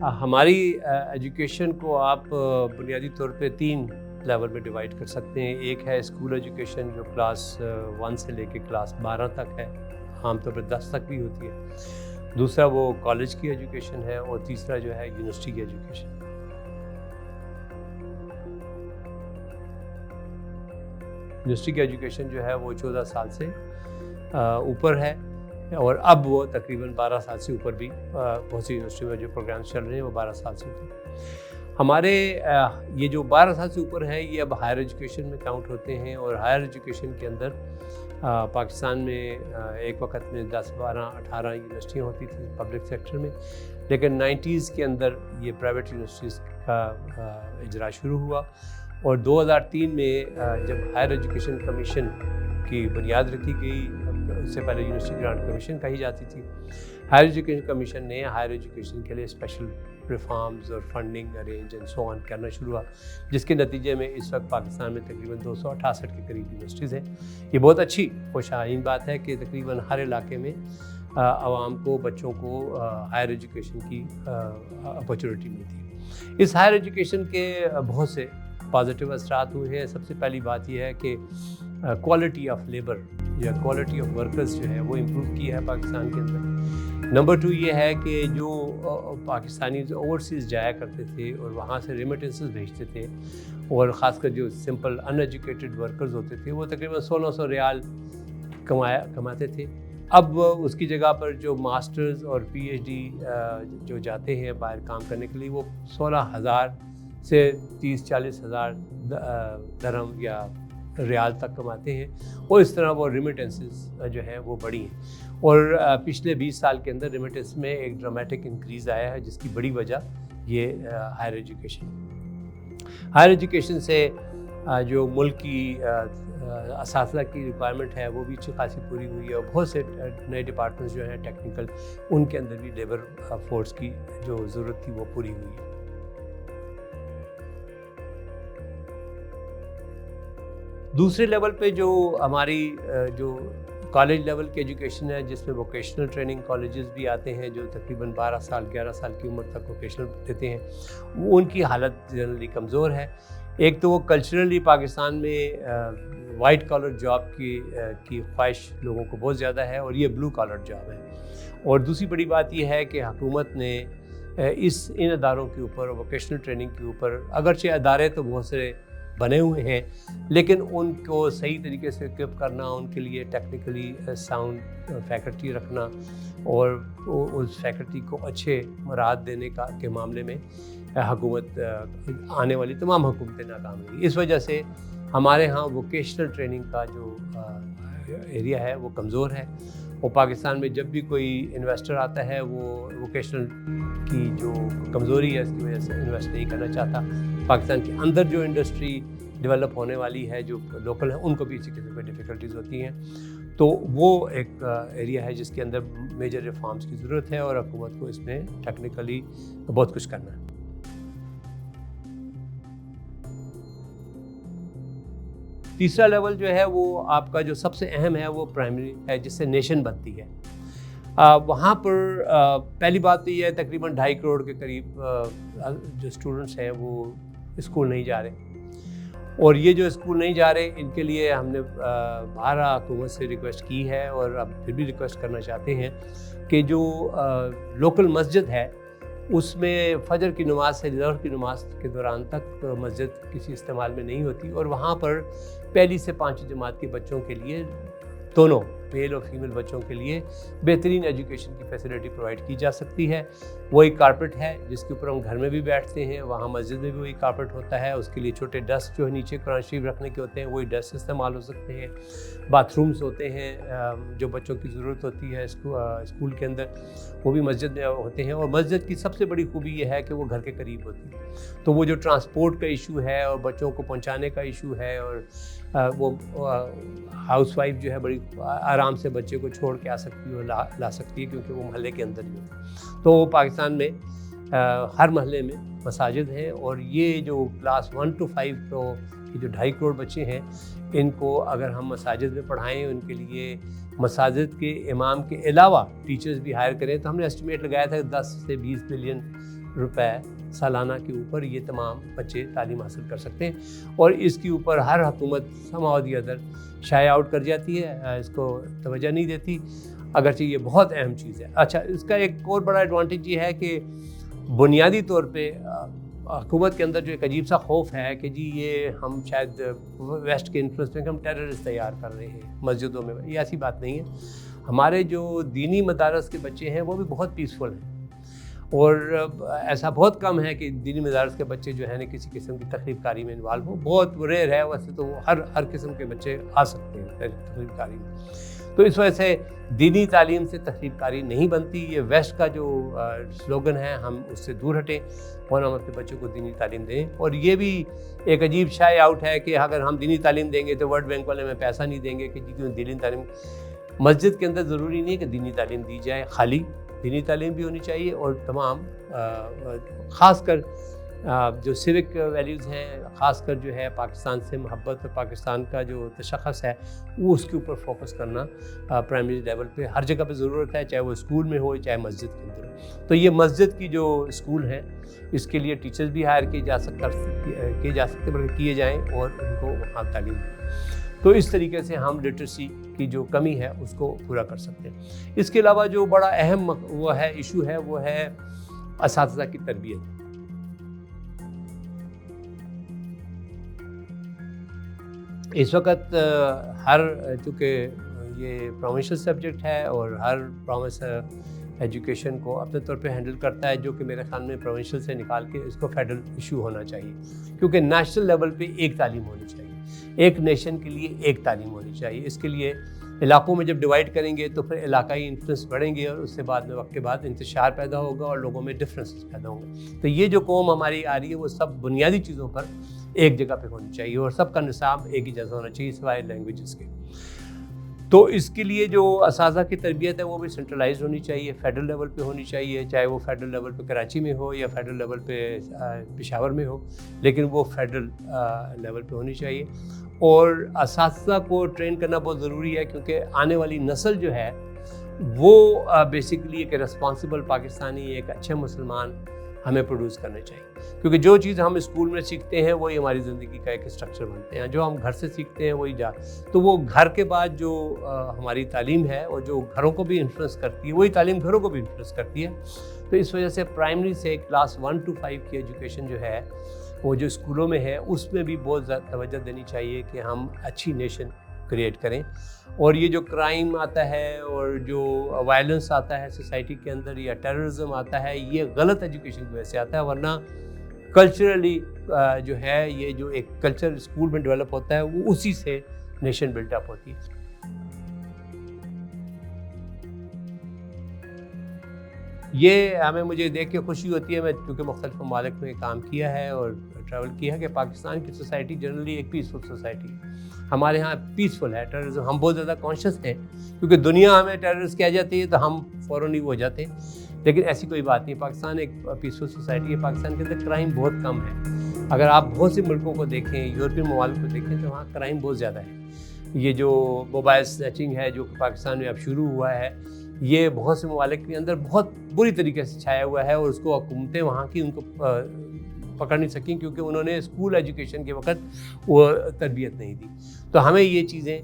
ہماری ایجوکیشن کو آپ بنیادی طور پہ 3 لیول میں ڈیوائڈ کر سکتے ہیں. ایک ہے اسکول ایجوکیشن جو کلاس 1 سے لے کے کلاس 12 تک ہے, عام طور پہ 10 تک بھی ہوتی ہے. دوسرا وہ کالج کی ایجوکیشن ہے, اور تیسرا جو ہے یونیورسٹی کی ایجوکیشن. یونیورسٹی کی ایجوکیشن جو ہے وہ 14 سال سے اوپر ہے, اور اب وہ تقریباً 12 سال سے اوپر بھی بہت سی یونیورسٹی میں جو پروگرامس چل رہے ہیں وہ 12 سال سے اوپر. ہمارے یہ جو 12 سال سے اوپر ہیں یہ اب ہائر ایجوکیشن میں کاؤنٹ ہوتے ہیں, اور ہائر ایجوکیشن کے اندر پاکستان میں ایک وقت میں 10 12 18 یونیورسٹیاں ہوتی تھیں پبلک سیکٹر میں, لیکن 90s کے اندر یہ پرائیویٹ یونیورسٹیز کا اجرا شروع ہوا. اور 2003 میں جب ہائر ایجوکیشن کمیشن کی بنیاد رکھی گئی, اس سے پہلے یونیورسٹی گرانٹ کمیشن کہی جاتی تھی, ہائر ایجوکیشن کمیشن نے ہائر ایجوکیشن کے لیے اسپیشل ریفارمز اور فنڈنگ ارینج اینڈ سو آن کرنا شروع ہوا, جس کے نتیجے میں اس وقت پاکستان میں تقریباً 268 کے قریب یونیورسٹیز ہیں. یہ بہت اچھی خوش آئین بات ہے کہ تقریباً ہر علاقے میں عوام کو, بچوں کو ہائر ایجوکیشن کی اپرچونیٹی ملتی ہے. اس ہائر ایجوکیشن کے بہت سے پازیٹیو اثرات ہوئے ہیں. سب سے پہلی بات یہ ہے کہ کوالٹی آف لیبر یا کوالٹی آف ورکرز جو ہے وہ امپروو کی ہے پاکستان کے اندر. نمبر 2 یہ ہے کہ جو پاکستانی اوورسیز جایا کرتے تھے اور وہاں سے ریمیٹنسز بھیجتے تھے, اور خاص کر جو سمپل ان ایجوکیٹڈ ورکرز ہوتے تھے وہ تقریباً 1600 ریال کماتے تھے. اب اس کی جگہ پر جو ماسٹرز اور پی ایچ ڈی جو جاتے ہیں باہر کام کرنے کے لیے وہ 16,000 سے 30-40 ہزار درہم یا ریال تک کماتے ہیں, اور اس طرح وہ ریمیٹنسز جو ہیں وہ بڑھی ہیں. اور پچھلے 20 سال کے اندر ریمیٹنس میں ایک ڈرامیٹک انکریز آیا ہے, جس کی بڑی وجہ یہ ہائر ایجوکیشن. ہائر ایجوکیشن سے جو ملک کی اساتذہ کی ریکوائرمنٹ ہے وہ بھی اچھی خاصی پوری ہوئی ہے, اور بہت سے نئے ڈپارٹمنٹس جو ہیں ٹیکنیکل, ان کے اندر بھی لیبر فورس کی جو ضرورت تھی وہ پوری ہوئی ہے. دوسرے لیول پہ جو ہماری جو کالج لیول کی ایجوکیشن ہے, جس میں ووکیشنل ٹریننگ کالجز بھی آتے ہیں جو تقریباً 12 سال 11 سال کی عمر تک ووکیشنل دیتے ہیں, وہ ان کی حالت جنرلی کمزور ہے. ایک تو وہ کلچرلی پاکستان میں وائٹ کالر جاب کی خواہش لوگوں کو بہت زیادہ ہے, اور یہ بلو کالر جاب ہے. اور دوسری بڑی بات یہ ہے کہ حکومت نے ان اداروں کے اوپر, ووکیشنل ٹریننگ کے اوپر, اگرچہ ادارے تو بہت سے بنے ہوئے ہیں, لیکن ان کو صحیح طریقے سے اکوپ کرنا, ان کے لیے ٹیکنیکلی ساؤنڈ فیکلٹی رکھنا, اور اس فیکلٹی کو اچھے مراحت دینے کے معاملے میں حکومت, آنے والی تمام حکومتیں ناکام رہی. اس وجہ سے ہمارے ہاں ووکیشنل ٹریننگ کا جو ایریا ہے وہ کمزور ہے, اور پاکستان میں جب بھی کوئی انویسٹر آتا ہے وہ ووکیشنل کی جو کمزوری ہے اس کی وجہ سے انویسٹ نہیں کرنا چاہتا. پاکستان کے اندر جو انڈسٹری ڈیولپ ہونے والی ہے, جو لوکل ہیں, ان کو بھی اسی قسم کی ڈیفیکلٹیز ہوتی ہیں. تو وہ ایک ایریا ہے جس کے اندر میجر ریفارمز کی ضرورت ہے, اور حکومت کو اس میں ٹیکنیکلی بہت کچھ کرنا ہے. تیسرا لیول جو ہے وہ آپ کا جو سب سے اہم ہے وہ پرائمری ہے, جس سے نیشن بنتی ہے. وہاں پر پہلی بات تو یہ ہے تقریباً 2.5 کروڑ کے قریب جو اسٹوڈنٹس ہیں وہ اسکول نہیں جا رہے, اور یہ جو اسکول نہیں جا رہے ان کے لیے ہم نے بارہا حکومت سے ریکویسٹ کی ہے, اور اب پھر بھی ریکویسٹ کرنا چاہتے ہیں کہ جو لوکل مسجد ہے اس میں فجر کی نماز سے ظہر کی نماز کے دوران تک مسجد کسی استعمال میں نہیں ہوتی, اور وہاں پر پہلی سے 5 جماعت کے بچوں کے لیے, دونوں میل اور فیمیل بچوں کے لیے بہترین ایجوکیشن کی فیسلٹی پرووائڈ کی جا سکتی ہے. وہی کارپٹ ہے جس کے اوپر ہم گھر میں بھی بیٹھتے ہیں, وہاں مسجد میں بھی وہی کارپٹ ہوتا ہے. اس کے لیے چھوٹے ڈسک جو ہے نیچے قرآن شریف رکھنے کے ہوتے ہیں وہی ڈسک استعمال ہو سکتے ہیں. باتھ رومز ہوتے ہیں جو بچوں کی ضرورت ہوتی ہے اسکول کے اندر, وہ بھی مسجد میں ہوتے ہیں. اور مسجد کی سب سے بڑی خوبی یہ ہے کہ وہ گھر کے قریب ہوتی ہے, تو وہ جو ٹرانسپورٹ کا ایشو ہے اور بچوں کو پہنچانے کا ایشو ہے, اور وہ ہاؤس وائف جو ہے بڑی آرام سے بچے کو چھوڑ کے آ سکتی ہے اور لا سکتی ہے, کیونکہ وہ محلے کے اندر ہی ہوتا ہے. تو پاکستان میں ہر محلے میں مساجد ہیں, اور یہ جو کلاس 1 to 5 کو کہ جو 2.5 کروڑ بچے ہیں ان کو اگر ہم مساجد میں پڑھائیں، ان کے لیے مساجد کے امام کے علاوہ ٹیچرز بھی ہائر کریں، تو ہم نے اسٹیمیٹ لگایا تھا کہ 10 سے 20 بلین روپے سالانہ کے اوپر یہ تمام بچے تعلیم حاصل کر سکتے ہیں، اور اس کے اوپر ہر حکومت somehow or the other شائع آؤٹ کر جاتی ہے، اس کو توجہ نہیں دیتی، اگرچہ یہ بہت اہم چیز ہے۔ اچھا، اس کا ایک اور بڑا ایڈوانٹیج یہ ہے کہ بنیادی طور پہ حکومت کے اندر جو ایک عجیب سا خوف ہے کہ جی یہ ہم شاید ویسٹ کے انفلوئنس میں ہم ٹیررسٹ تیار کر رہے ہیں مسجدوں میں، یہ ایسی بات نہیں ہے۔ ہمارے جو دینی مدارس کے بچے ہیں وہ بھی بہت پیسفل ہیں، اور ایسا بہت کم ہے کہ دینی مدارس کے بچے جو ہیں نا کسی قسم کی تخریب کاری میں انوالو ہوں، بہت ریئر ہے، ویسے تو ہر قسم کے بچے آ سکتے ہیں تخریب کاری میں۔ تو اس وجہ سے دینی تعلیم سے تخریب کاری نہیں بنتی، یہ ویسٹ کا جو سلوگن ہے ہم اس سے دور ہٹیں اور ہم اپنے بچوں کو دینی تعلیم دیں۔ اور یہ بھی ایک عجیب شائع آؤٹ ہے کہ اگر ہم دینی تعلیم دیں گے تو ورلڈ بینک والے ہمیں پیسہ نہیں دیں گے کہ جی کیوں دینی تعلیم۔ مسجد کے اندر ضروری نہیں ہے کہ دینی تعلیم دی جائے، خالی دینی تعلیم بھی ہونی چاہیے، اور تمام خاص کر جو سیوک ویلیوز ہیں، خاص کر جو ہے پاکستان سے محبت، پاکستان کا جو تشخص ہے وہ اس کے اوپر فوکس کرنا پرائمری لیول پہ ہر جگہ پہ ضرورت ہے، چاہے وہ اسکول میں ہو چاہے مسجد کے اندر ہو۔ تو یہ مسجد کی جو اسکول ہیں اس کے لیے ٹیچرز بھی ہائر کیے جا سکتے بلکہ کیے جائیں اور ان کو وہاں تعلیم دیں۔ تو اس طریقے سے ہم لٹریسی کی جو کمی ہے اس کو پورا کر سکتے ہیں۔ اس کے علاوہ جو بڑا اہم وہ ہے ایشو ہے وہ ہے اساتذہ کی تربیت۔ اس وقت چونکہ یہ پروونشل سبجیکٹ ہے اور ہر پروونس ایجوکیشن کو اپنے طور پہ ہینڈل کرتا ہے، جو کہ میرے خیال میں پروونشل سے نکال کے اس کو فیڈرل ایشو ہونا چاہیے، کیونکہ نیشنل لیول پہ ایک تعلیم ہونی چاہیے، ایک نیشن کے لیے ایک تعلیم ہونی چاہیے۔ اس کے لیے علاقوں میں جب ڈیوائڈ کریں گے تو پھر علاقائی انفلوئنس بڑھیں گے، اور اس سے بعد میں وقت کے بعد انتشار پیدا ہوگا اور لوگوں میں ڈفرینسز پیدا ہوں گے۔ تو یہ جو قوم ہماری آ رہی ہے وہ سب بنیادی چیزوں پر ایک جگہ پہ ہونی چاہیے، اور سب کا نصاب ایک ہی جیسا ہونا چاہیے سوائے لینگویجز کے۔ تو اس کے لیے جو اساتذہ کی تربیت ہے وہ بھی سینٹرلائز ہونی چاہیے، فیڈرل لیول پہ ہونی چاہیے، چاہے وہ فیڈرل لیول پہ کراچی میں ہو یا فیڈرل لیول پہ پشاور میں ہو، لیکن وہ فیڈرل لیول پہ ہونی چاہیے۔ اور اساتذہ کو ٹرین کرنا بہت ضروری ہے، کیونکہ آنے والی نسل جو ہے وہ بیسیکلی ایک رسپانسبل پاکستانی، ایک اچھے مسلمان ہمیں پروڈیوس کرنے چاہیے، کیونکہ جو چیز ہم اسکول میں سیکھتے ہیں وہی ہماری زندگی کا ایک اسٹرکچر بنتے ہیں، جو ہم گھر سے سیکھتے ہیں وہی تو وہ گھر کے بعد جو ہماری تعلیم ہے اور جو گھروں کو بھی انفلوئنس کرتی ہے وہی تعلیم گھروں کو بھی انفلوئنس کرتی ہے۔ تو اس وجہ سے پرائمری سے کلاس 1 to 5 کی ایجوکیشن جو ہے وہ جو اسکولوں میں ہے اس میں بھی بہت زیادہ توجہ دینی چاہیے کہ ہم اچھی نیشن کریٹ کریں۔ اور یہ جو کرائم آتا ہے اور جو وائلنس آتا ہے سوسائٹی کے اندر یا ٹیررزم آتا ہے، یہ غلط ایجوکیشن کی وجہ سے آتا ہے، ورنہ کلچرلی جو ہے یہ جو ایک کلچر اسکول میں ڈیولپ ہوتا ہے وہ اسی سے نیشن بلٹ اپ ہوتی ہے۔ یہ مجھے دیکھ کے خوشی ہوتی ہے، میں کیونکہ مختلف ممالک میں کام کیا ہے اور ٹریول کیا ہے، کہ پاکستان کی سوسائٹی جنرلی ایک پیسفل سوسائٹی ہے۔ ہمارے ہاں پیسفل ہے ٹیررزم، ہم بہت زیادہ کانشیس ہیں، کیونکہ دنیا ہمیں ٹیررسٹ کہہ جاتی ہے تو ہم فوراً ہی ہو جاتے ہیں، لیکن ایسی کوئی بات نہیں۔ پاکستان ایک پیسفل سوسائٹی ہے، پاکستان کے اندر کرائم بہت کم ہے۔ اگر آپ بہت سے ملکوں کو دیکھیں، یورپین ممالک کو دیکھیں، تو وہاں کرائم بہت زیادہ ہے۔ یہ جو موبائل سنیچنگ ہے جو کہ پاکستان میں اب شروع ہوا ہے، یہ بہت سے ممالک کے اندر بہت بری طریقے سے چھایا ہوا ہے، اور اس کو حکومتیں وہاں کی ان کو پکڑ نہیں سکیں، کیونکہ انہوں نے اسکول ایجوکیشن کے وقت وہ تربیت نہیں دی۔ تو ہمیں یہ چیزیں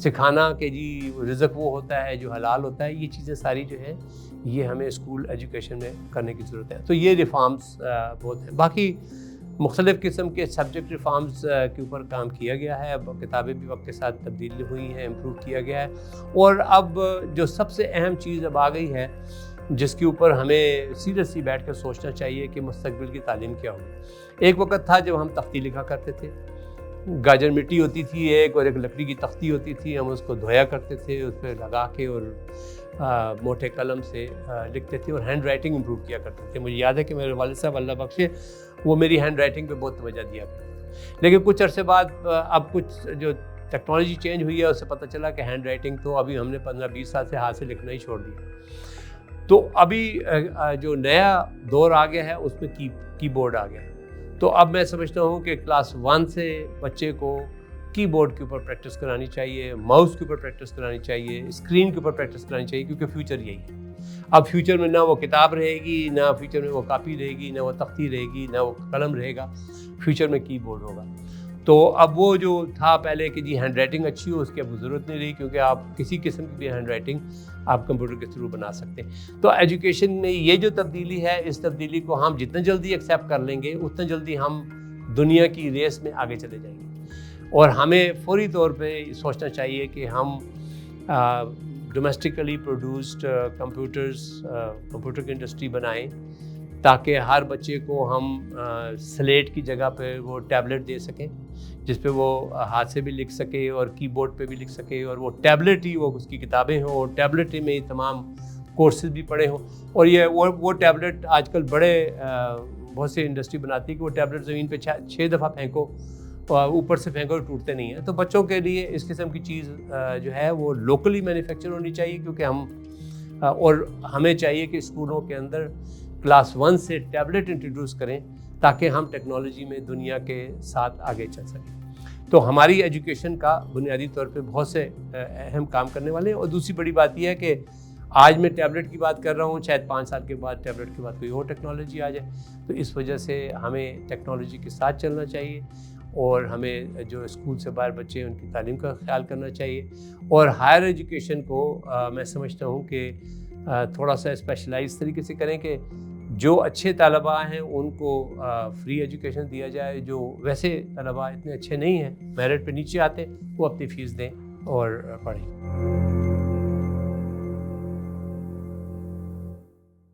سکھانا کہ جی رزق وہ ہوتا ہے جو حلال ہوتا ہے، یہ چیزیں ساری جو ہیں یہ ہمیں اسکول ایجوکیشن میں کرنے کی ضرورت ہے۔ تو یہ ریفارمز بہت ہیں۔ باقی مختلف قسم کے سبجیکٹ ریفارمز کے اوپر کام کیا گیا ہے، اب کتابیں بھی وقت کے ساتھ تبدیل ہوئی ہیں، امپروو کیا گیا ہے، اور اب جو سب سے اہم چیز اب آ گئی ہے جس کے اوپر ہمیں سیریسلی بیٹھ کر سوچنا چاہیے کہ مستقبل کی تعلیم کیا ہوگی۔ ایک وقت تھا جب ہم تختی لکھا کرتے تھے، گاجر مٹی ہوتی تھی ایک، اور ایک لکڑی کی تختی ہوتی تھی، ہم اس کو دھویا کرتے تھے، اس پہ لگا کے اور موٹے قلم سے لکھتے تھے اور ہینڈ رائٹنگ امپروو کیا کرتے تھے۔ مجھے یاد ہے کہ میرے والد صاحب اللہ بخشے وہ میری ہینڈ رائٹنگ پہ بہت توجہ دیا کرتے، لیکن کچھ عرصے بعد اب کچھ جو ٹیکنالوجی چینج ہوئی ہے اس سے پتہ چلا کہ ہینڈ رائٹنگ تو ابھی ہم نے 15-20 سال سے ہاتھ سے لکھنا ہی چھوڑ دیا۔ تو ابھی جو نیا دور آ گیا ہے اس میں کی بورڈ آ گیا ہے، تو اب میں سمجھتا ہوں کہ کلاس 1 سے بچے کو کی بورڈ کے اوپر پریکٹس کرانی چاہیے، ماؤس کے اوپر پریکٹس کرانی چاہیے، اسکرین کے اوپر پریکٹس کرانی چاہیے، کیونکہ فیوچر یہی ہے۔ اب فیوچر میں نہ وہ کتاب رہے گی، نہ فیوچر میں وہ کاپی رہے گی، نہ وہ تختی رہے گی، نہ وہ قلم رہے گا، فیوچر میں کی بورڈ ہوگا۔ تو اب وہ جو تھا پہلے کہ جی ہینڈ رائٹنگ اچھی ہو، اس کی اب ضرورت نہیں رہی، کیونکہ آپ کسی قسم کی بھی ہینڈ رائٹنگ آپ کمپیوٹر کے تھرو بنا سکتے ہیں۔ تو ایجوکیشن میں یہ جو تبدیلی ہے، اس تبدیلی کو ہم جتنا جلدی ایکسیپٹ کر لیں گے، اتنا جلدی ہم دنیا کی ریس میں آگے چلے جائیں گے۔ اور ہمیں فوری طور پہ سوچنا چاہیے کہ ہم ڈومیسٹکلی پروڈیوسڈ کمپیوٹر کی انڈسٹری بنائیں، تاکہ ہر بچے کو ہم سلیٹ کی جگہ پہ وہ ٹیبلٹ دے سکیں، جس پہ وہ ہاتھ سے بھی لکھ سکے اور کی بورڈ پہ بھی لکھ سکے، اور وہ ٹیبلٹ ہی وہ اس کی کتابیں ہوں، اور ٹیبلٹ میں ہی تمام کورسز بھی پڑھے ہوں۔ اور یہ وہ ٹیبلٹ آج کل بہت سی انڈسٹری بناتی ہے کہ وہ ٹیبلٹ زمین پہ 6 دفعہ پھینکو، اوپر سے پھینکو ٹوٹتے نہیں ہیں۔ تو بچوں کے لیے اس قسم کی چیز جو ہے وہ لوکلی مینوفیکچر ہونی چاہیے، کیونکہ اور ہمیں چاہیے کہ اسکولوں کے اندر کلاس 1 سے ٹیبلٹ انٹروڈیوس کریں، تاکہ ہم ٹیکنالوجی میں دنیا کے ساتھ آگے چل سکیں۔ تو ہماری ایجوکیشن کا بنیادی طور پہ بہت سے اہم کام کرنے والے ہیں۔ اور دوسری بڑی بات یہ ہے کہ آج میں ٹیبلٹ کی بات کر رہا ہوں، شاید 5 سال کے بعد ٹیبلٹ کے بعد کوئی اور ٹیکنالوجی آ جائے۔ تو اس وجہ سے ہمیں ٹیکنالوجی کے ساتھ چلنا چاہیے، اور ہمیں جو اسکول سے باہر بچے ہیں ان کی تعلیم کا خیال کرنا چاہیے۔ اور ہائر ایجوکیشن کو میں سمجھتا ہوں کہ تھوڑا سا اسپیشلائز طریقے سے کریں، کہ جو اچھے طلباء ہیں ان کو فری ایجوکیشن دیا جائے، جو ویسے طلباء اتنے اچھے نہیں ہیں، میرٹ پہ نیچے آتے، وہ اپنی فیس دیں اور پڑھیں۔